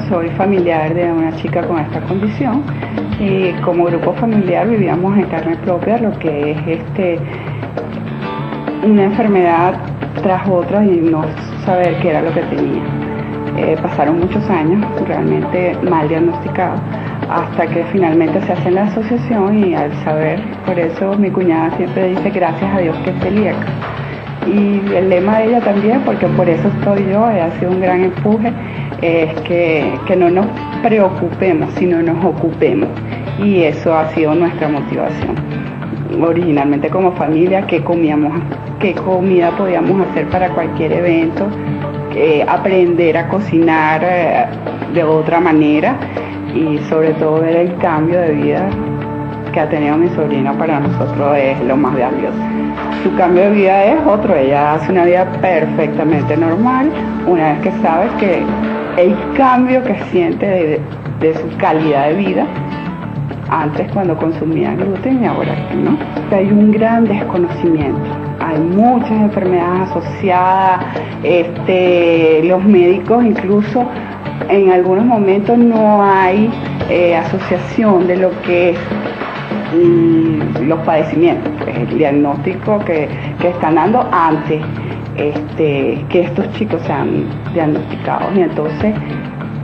soy familiar de una chica con esta condición y como grupo familiar vivíamos en carne propia lo que es una enfermedad tras otra y no saber qué era lo que tenía. Pasaron muchos años realmente mal diagnosticados hasta que finalmente se hace la asociación y al saber, por eso mi cuñada siempre dice gracias a Dios que es celíaca. Y el lema de ella también, porque por eso estoy yo, ha sido un gran empuje, es que no nos preocupemos, sino nos ocupemos. Y eso ha sido nuestra motivación. Originalmente como familia, qué comida podíamos hacer para cualquier evento, aprender a cocinar de otra manera y sobre todo ver el cambio de vida que ha tenido mi sobrina. Para nosotros es lo más valioso. Su cambio de vida es otro, ella hace una vida perfectamente normal una vez que sabe que el cambio que siente de su calidad de vida antes cuando consumía gluten y ahora que no. Hay un gran desconocimiento, hay muchas enfermedades asociadas, los médicos incluso en algunos momentos no hay asociación de lo que es los padecimientos, el diagnóstico que están dando antes que estos chicos sean diagnosticados. Y entonces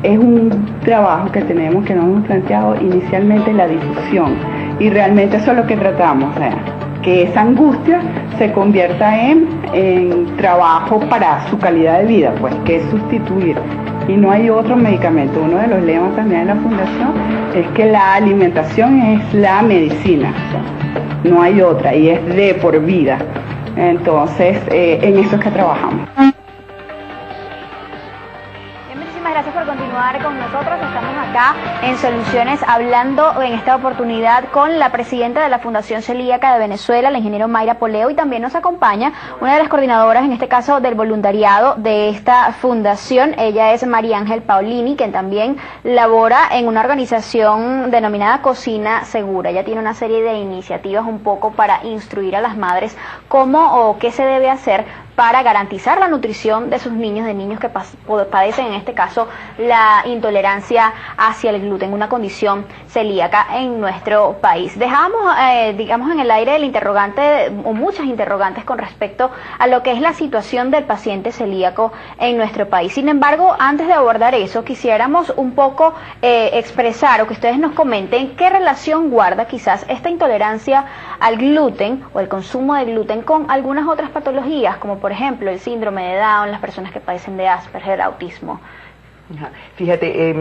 es un trabajo que tenemos, que nos hemos planteado inicialmente, la difusión, y realmente eso es lo que tratamos, que esa angustia se convierta en trabajo para su calidad de vida, pues que es sustituir. Y no hay otro medicamento. Uno de los lemas también de la fundación es que la alimentación es la medicina, o sea, no hay otra y es de por vida. Entonces, en eso es que trabajamos. Gracias por continuar con nosotros. Estamos acá en Soluciones hablando en esta oportunidad con la presidenta de la Fundación Celíaca de Venezuela, la ingeniera Mayra Poleo, y también nos acompaña una de las coordinadoras, en este caso del voluntariado de esta fundación. Ella es María Ángel Paolini, quien también labora en una organización denominada Cocina Segura. Ella tiene una serie de iniciativas un poco para instruir a las madres cómo o qué se debe hacer para garantizar la nutrición de sus niños, de niños que padecen, en este caso, la intolerancia hacia el gluten, una condición celíaca en nuestro país. Dejamos, digamos, en el aire el interrogante, o muchas interrogantes con respecto a lo que es la situación del paciente celíaco en nuestro país. Sin embargo, antes de abordar eso, quisiéramos un poco expresar, o que ustedes nos comenten, qué relación guarda quizás esta intolerancia al gluten, o el consumo de gluten, con algunas otras patologías, como por ejemplo el síndrome de Down, las personas que padecen de Asperger, autismo. Fíjate,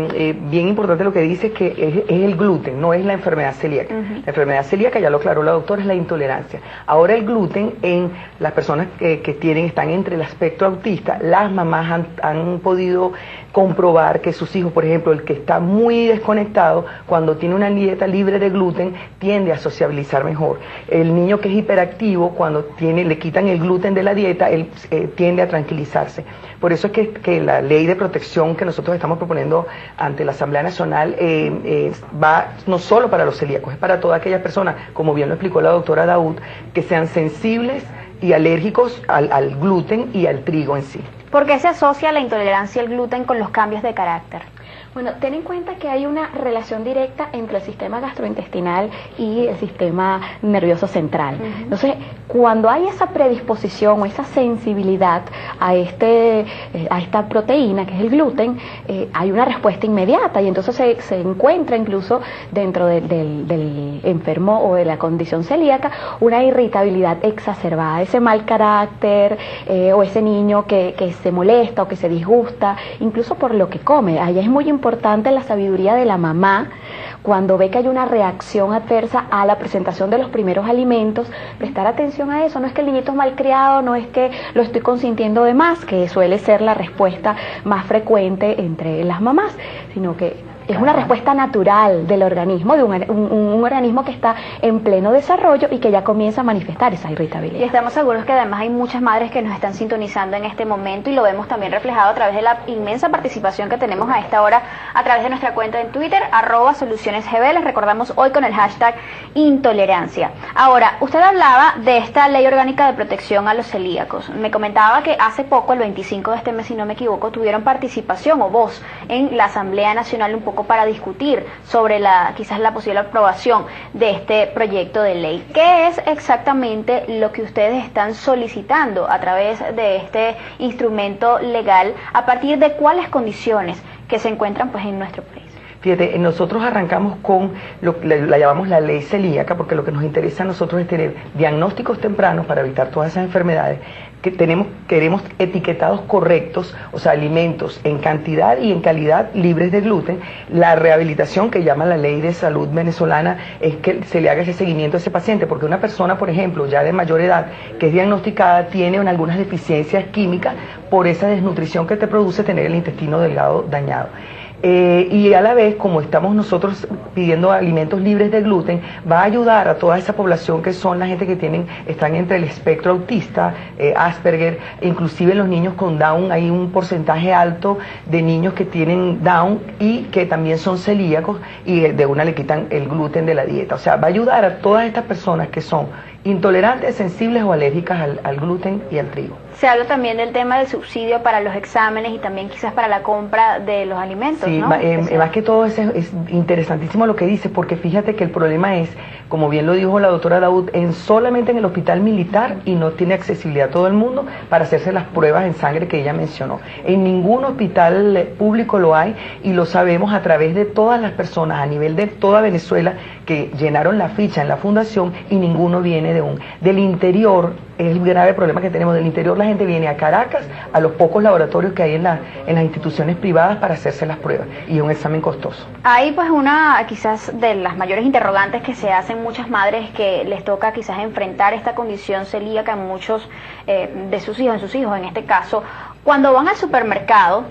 bien importante lo que dices, que es el gluten, no es la enfermedad celíaca. La enfermedad celíaca, ya lo aclaró la doctora, es la intolerancia. Ahora el gluten en las personas que están entre el espectro autista, las mamás han podido comprobar que sus hijos, por ejemplo, el que está muy desconectado, cuando tiene una dieta libre de gluten, tiende a sociabilizar mejor. El niño que es hiperactivo, cuando le quitan el gluten de la dieta, él tiende a tranquilizarse. Por eso es que la ley de protección que nosotros estamos proponiendo ante la Asamblea Nacional va no solo para los celíacos, es para todas aquellas personas, como bien lo explicó la doctora Daoud, que sean sensibles y alérgicos al gluten y al trigo en sí. ¿Por qué se asocia la intolerancia al gluten con los cambios de carácter? Bueno, ten en cuenta que hay una relación directa entre el sistema gastrointestinal y el sistema nervioso central. Entonces, cuando hay esa predisposición o esa sensibilidad a esta proteína, que es el gluten, hay una respuesta inmediata y entonces se encuentra incluso dentro del enfermo o de la condición celíaca una irritabilidad exacerbada, ese mal carácter o ese niño que se molesta o que se disgusta, incluso por lo que come. Allá es muy importante la sabiduría de la mamá cuando ve que hay una reacción adversa a la presentación de los primeros alimentos, prestar atención a eso. No es que el niñito es malcriado, no es que lo estoy consintiendo de más, que suele ser la respuesta más frecuente entre las mamás, sino que Es una respuesta natural del organismo, de un organismo que está en pleno desarrollo y que ya comienza a manifestar esa irritabilidad. Y estamos seguros que además hay muchas madres que nos están sintonizando en este momento y lo vemos también reflejado a través de la inmensa participación que tenemos a esta hora a través de nuestra cuenta en Twitter, @SolucionesGB. Les recordamos hoy con el hashtag intolerancia. Ahora, usted hablaba de esta ley orgánica de protección a los celíacos. Me comentaba que hace poco, el 25 de este mes, si no me equivoco, tuvieron participación o voz en la Asamblea Nacional un poco para discutir sobre quizás la posible aprobación de este proyecto de ley. ¿Qué es exactamente lo que ustedes están solicitando a través de este instrumento legal? ¿A partir de cuáles condiciones que se encuentran pues en nuestro país? Fíjate, nosotros arrancamos con, la llamamos la ley celíaca, porque lo que nos interesa a nosotros es tener diagnósticos tempranos para evitar todas esas enfermedades, queremos etiquetados correctos, o sea, alimentos en cantidad y en calidad libres de gluten. La rehabilitación que llama la ley de salud venezolana es que se le haga ese seguimiento a ese paciente, porque una persona, por ejemplo, ya de mayor edad, que es diagnosticada, tiene algunas deficiencias químicas por esa desnutrición que te produce tener el intestino delgado dañado. Y a la vez, como estamos nosotros pidiendo alimentos libres de gluten, va a ayudar a toda esa población que son la gente que están entre el espectro autista, Asperger, inclusive los niños con Down. Hay un porcentaje alto de niños que tienen Down y que también son celíacos y de una le quitan el gluten de la dieta. O sea, va a ayudar a todas estas personas que son intolerantes, sensibles o alérgicas al gluten y al trigo. Se habla también del tema del subsidio para los exámenes y también quizás para la compra de los alimentos, sí, ¿no? Más que todo es interesantísimo lo que dice, porque fíjate que el problema es, como bien lo dijo la doctora Daud, solamente en el hospital militar y no tiene accesibilidad a todo el mundo para hacerse las pruebas en sangre que ella mencionó. En ningún hospital público lo hay y lo sabemos a través de todas las personas a nivel de toda Venezuela que llenaron la ficha en la fundación y ninguno viene del interior. Es el grave problema que tenemos del interior. La gente viene a Caracas, a los pocos laboratorios que hay en las instituciones privadas para hacerse las pruebas, y es un examen costoso. Hay pues una quizás de las mayores interrogantes que se hacen muchas madres que les toca quizás enfrentar esta condición celíaca en muchos de sus hijos en este caso, cuando van al supermercado.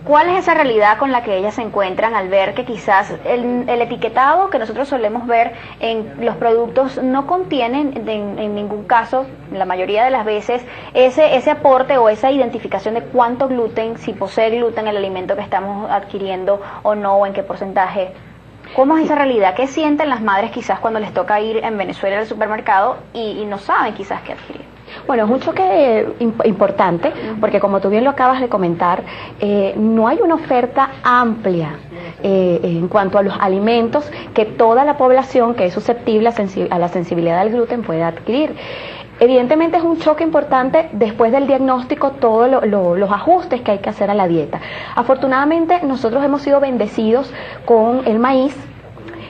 ¿Cuál es esa realidad con la que ellas se encuentran al ver que quizás el etiquetado que nosotros solemos ver en los productos no contienen en ningún caso, la mayoría de las veces, ese aporte o esa identificación de cuánto gluten, si posee gluten el alimento que estamos adquiriendo o no, o en qué porcentaje? ¿Cómo es esa realidad? ¿Qué sienten las madres quizás cuando les toca ir en Venezuela al supermercado y no saben quizás qué adquirir? Bueno, es un choque importante, porque como tú bien lo acabas de comentar, no hay una oferta amplia en cuanto a los alimentos que toda la población que es susceptible a la sensibilidad al gluten puede adquirir. Evidentemente es un choque importante después del diagnóstico, todos los ajustes que hay que hacer a la dieta. Afortunadamente nosotros hemos sido bendecidos con el maíz,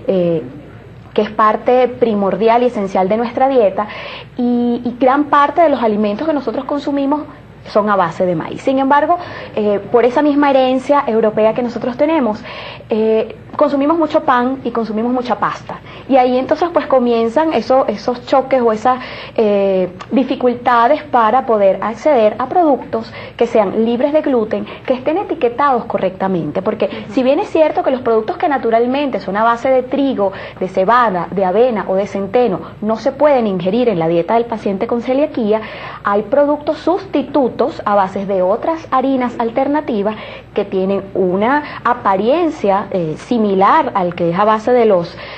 que es parte primordial y esencial de nuestra dieta, y gran parte de los alimentos que nosotros consumimos son a base de maíz. Sin embargo, por esa misma herencia europea que nosotros tenemos, consumimos mucho pan y consumimos mucha pasta. Y ahí entonces pues comienzan esos choques o esas dificultades para poder acceder a productos que sean libres de gluten, que estén etiquetados correctamente. Porque si bien es cierto que los productos que naturalmente son a base de trigo, de cebada, de avena o de centeno no se pueden ingerir en la dieta del paciente con celiaquía, hay productos sustitutos a base de otras harinas alternativas que tienen una apariencia similar al que es a base de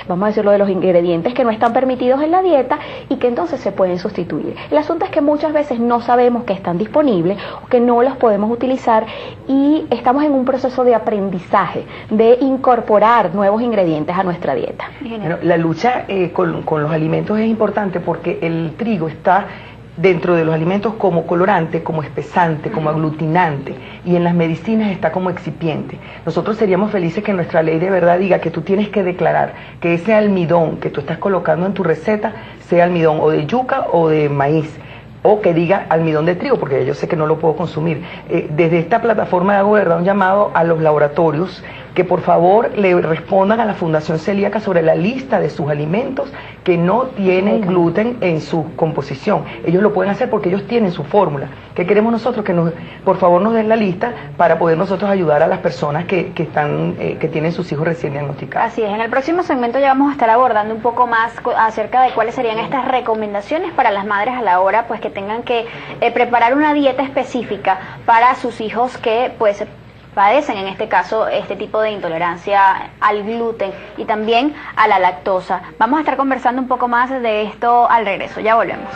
vamos a decirlo, de los ingredientes que no están permitidos en la dieta y que entonces se pueden sustituir. El asunto es que muchas veces no sabemos que están disponibles o que no los podemos utilizar y estamos en un proceso de aprendizaje, de incorporar nuevos ingredientes a nuestra dieta. Bueno, la lucha con los alimentos es importante porque el trigo está dentro de los alimentos como colorante, como espesante, como aglutinante, y en las medicinas está como excipiente. Nosotros seríamos felices que nuestra ley de verdad diga que tú tienes que declarar que ese almidón que tú estás colocando en tu receta sea almidón o de yuca o de maíz, o que diga almidón de trigo, porque yo sé que no lo puedo consumir. Desde esta plataforma hago verdad un llamado a los laboratorios que por favor le respondan a la Fundación Celíaca sobre la lista de sus alimentos que no tienen gluten en su composición. Ellos lo pueden hacer porque ellos tienen su fórmula. ¿Qué queremos nosotros? Que por favor nos den la lista para poder nosotros ayudar a las personas que tienen sus hijos recién diagnosticados. Así es, en el próximo segmento ya vamos a estar abordando un poco más acerca de cuáles serían estas recomendaciones para las madres a la hora pues que tengan que preparar una dieta específica para sus hijos que pues padecen en este caso este tipo de intolerancia al gluten y también a la lactosa. Vamos a estar conversando un poco más de esto al regreso, ya volvemos.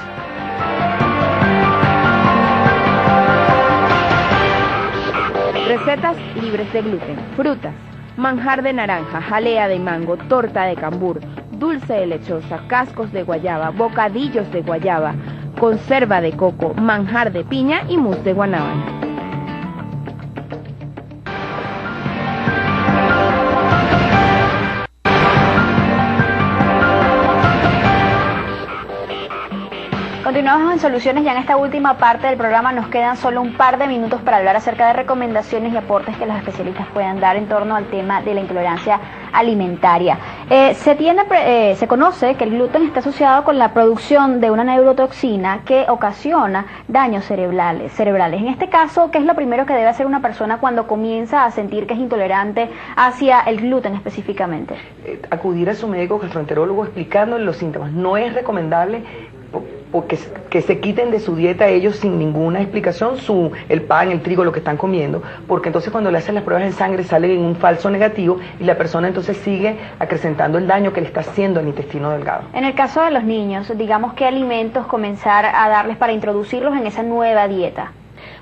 Recetas libres de gluten, frutas, manjar de naranja, jalea de mango, torta de cambur, dulce de lechosa, cascos de guayaba, bocadillos de guayaba, conserva de coco, manjar de piña y mousse de guanábana. Continuamos en Soluciones, ya en esta última parte del programa nos quedan solo un par de minutos para hablar acerca de recomendaciones y aportes que los especialistas puedan dar en torno al tema de la intolerancia alimentaria. Se conoce que el gluten está asociado con la producción de una neurotoxina que ocasiona daños cerebrales. En este caso, ¿qué es lo primero que debe hacer una persona cuando comienza a sentir que es intolerante hacia el gluten específicamente? Acudir a su médico gastroenterólogo explicándole los síntomas. No es recomendable que se quiten de su dieta ellos sin ninguna explicación el pan, el trigo, lo que están comiendo, porque entonces cuando le hacen las pruebas en sangre salen en un falso negativo y la persona entonces sigue acrecentando el daño que le está haciendo al intestino delgado. En el caso de los niños, digamos, ¿qué alimentos comenzar a darles para introducirlos en esa nueva dieta?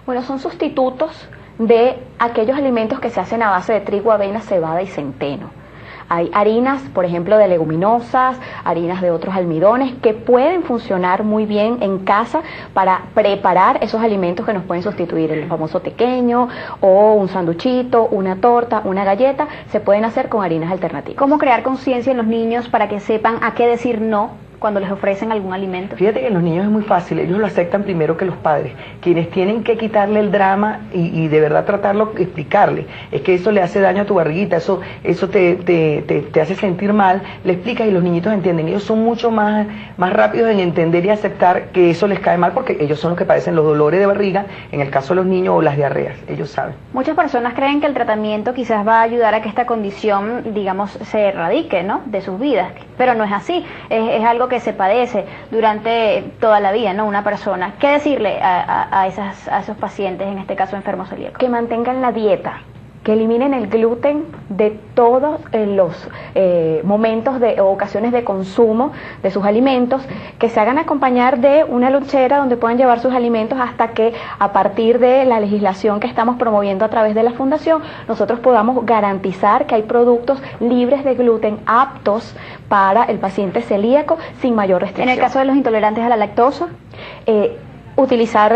Bueno, son sustitutos de aquellos alimentos que se hacen a base de trigo, avena, cebada y centeno. Hay harinas, por ejemplo, de leguminosas, harinas de otros almidones, que pueden funcionar muy bien en casa para preparar esos alimentos que nos pueden sustituir. El famoso tequeño o un sanduchito, una torta, una galleta, se pueden hacer con harinas alternativas. ¿Cómo crear conciencia en los niños para que sepan a qué decir no cuando les ofrecen algún alimento? Fíjate que en los niños es muy fácil, ellos lo aceptan primero que los padres. Quienes tienen que quitarle el drama y de verdad tratarlo, explicarle, es que eso le hace daño a tu barriguita, eso te hace sentir mal, le explicas y los niñitos entienden. Ellos son mucho más rápidos en entender y aceptar que eso les cae mal porque ellos son los que padecen los dolores de barriga, en el caso de los niños, o las diarreas, ellos saben. Muchas personas creen que el tratamiento quizás va a ayudar a que esta condición, digamos, se erradique, ¿no?, de sus vidas, pero no es así, es algo que se padece durante toda la vida, ¿no?, una persona. ¿Qué decirle a esos pacientes, en este caso enfermos celíacos? Que mantengan la dieta, que eliminen el gluten de todos los momentos o ocasiones de consumo de sus alimentos, que se hagan acompañar de una lonchera donde puedan llevar sus alimentos hasta que, a partir de la legislación que estamos promoviendo a través de la Fundación, nosotros podamos garantizar que hay productos libres de gluten aptos para el paciente celíaco sin mayor restricción. En el caso de los intolerantes a la lactosa, utilizar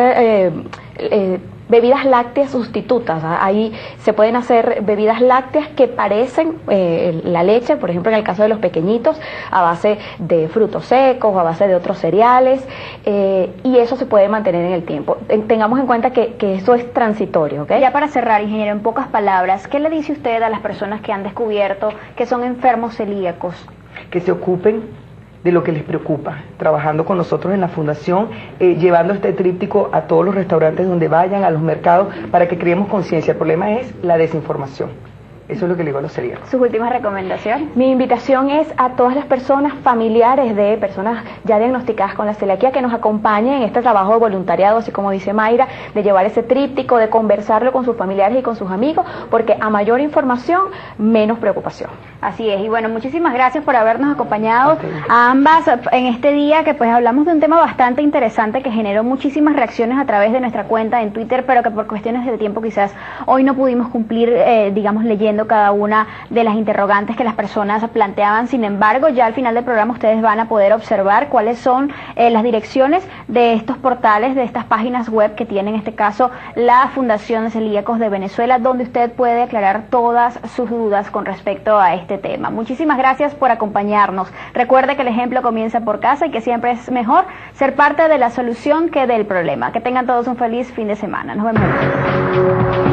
bebidas lácteas sustitutas. Ahí se pueden hacer bebidas lácteas que parecen la leche, por ejemplo en el caso de los pequeñitos, a base de frutos secos o a base de otros cereales, y eso se puede mantener en el tiempo. Tengamos en cuenta que eso es transitorio, ¿okay? Ya para cerrar, ingeniero, en pocas palabras, ¿qué le dice usted a las personas que han descubierto que son enfermos celíacos? Que se ocupen de lo que les preocupa, trabajando con nosotros en la Fundación, llevando este tríptico a todos los restaurantes donde vayan, a los mercados, para que creemos conciencia. El problema es la desinformación. Eso es lo que le digo a los celíacos. ¿Sus últimas recomendaciones? Mi invitación es a todas las personas familiares de personas ya diagnosticadas con la celiaquía que nos acompañen en este trabajo de voluntariado, así como dice Mayra, de llevar ese tríptico, de conversarlo con sus familiares y con sus amigos, porque a mayor información, menos preocupación. Así es, y bueno, muchísimas gracias por habernos acompañado a ambas en este día, que pues hablamos de un tema bastante interesante que generó muchísimas reacciones a través de nuestra cuenta en Twitter, pero que por cuestiones de tiempo quizás hoy no pudimos cumplir, digamos, leyendo respondiendo cada una de las interrogantes que las personas planteaban. Sin embargo, ya al final del programa ustedes van a poder observar cuáles son las direcciones de estos portales, de estas páginas web que tiene en este caso la Fundación de Celíacos de Venezuela, donde usted puede aclarar todas sus dudas con respecto a este tema. Muchísimas gracias por acompañarnos. Recuerde que el ejemplo comienza por casa y que siempre es mejor ser parte de la solución que del problema. Que tengan todos un feliz fin de semana. Nos vemos.